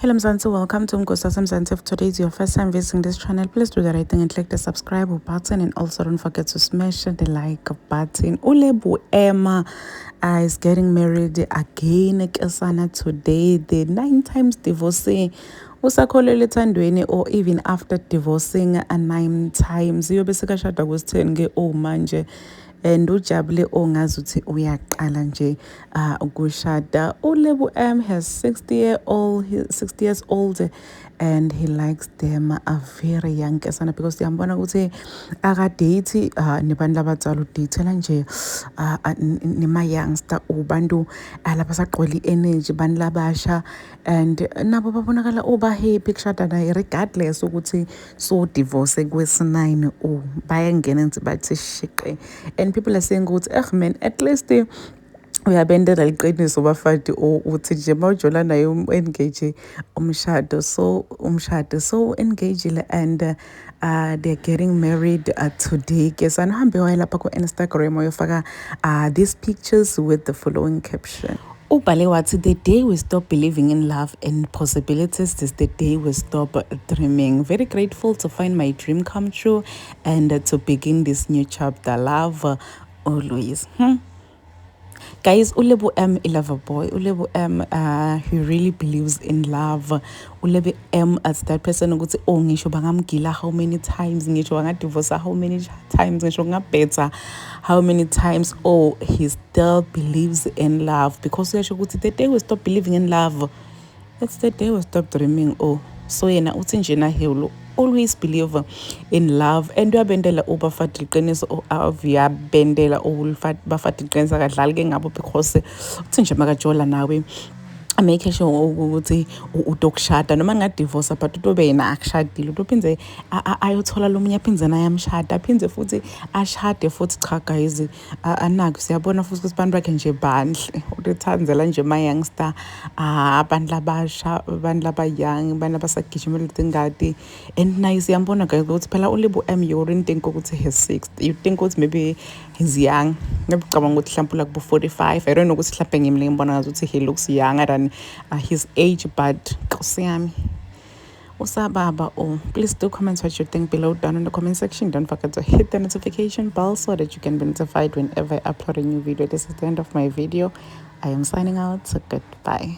Hello Mzansi, welcome to Mkosasa Mzansi. If today is your first time visiting this channel, please do the right thing and click the subscribe button, and also don't forget to smash the like button. Ulebu Emma is getting married again kesana today, the 9 times divorcee. Usakholelwe ethandweni, or even after divorcing 9 times uyobe sekashada kwesi-10 ke manje, and ujabule ongazuthi uyaqala nje ukushada. Ulebu has 60 years old, and he likes them a very young kesana, because siyambona ukuthi akadate nebantu labadzala, udeyithela nje nema-youngster, ubantu labasagqwele i-energy, bantu labasha, and nabo babonakala happy kushada naye, regardless ukuthi so divorce kwesi-9 bayangena nje bathi shiqe. And people are saying ukuthi man, at least uyabendela liqiniso bafati uthi nje mawujola naye engage umshado, so engagile, and they're getting married today. Ke sanihambe waye lapha ku Instagram uyofaka these pictures with the following caption. Ubhale wathi, the day we stop believing in love and possibilities is the day we stop dreaming. Very grateful to find my dream come true and to begin this new chapter. Love always. Guys, Ulebu is lover boy. Ulebu he really believes in love. Ulebu as that person who say, oh, ngisho bangamgila how many times, ngisho bangadivorce how many times, ngisho ngabetha how many times, he still believes in love, because the day we stop believing in love, it's the day we stop dreaming. So yena uthi nje na he will always believe in love, and uyabendela ubafati liqiniso aviyabendela bafati liqiniso akadlali ke ngabo, because uthi nje makajola nawe make sure ukuthi utokushada noma ngadivorce, but utobe yena akushadile, utophinze ayothola lo munye aphinze naye amshada, aphinze futhi ashade futhi. Cha guys, anaki siyabona futhi ukuthi abantu bakhe nje bandle, uthandzela nje ma-youngster, abantu labasha, abantu labayoung, abantu abasagijimela tingadi. And naye siyambona guys ukuthi phela Ulebu you wouldn't think ukuthi he's 60, you think ukuthi maybe he's young, ngicabanga ukuthi mhlawumbe like 45. I don't know ukuthi mhlawumbe ngimle ngibona ngathi he looks younger than his age, but Nkosi usababa. Please do comment what you think below down in the comment section. Don't forget to hit the notification bell so that you can be notified whenever I upload a new video. This is the end of my video. I am signing out, so goodbye.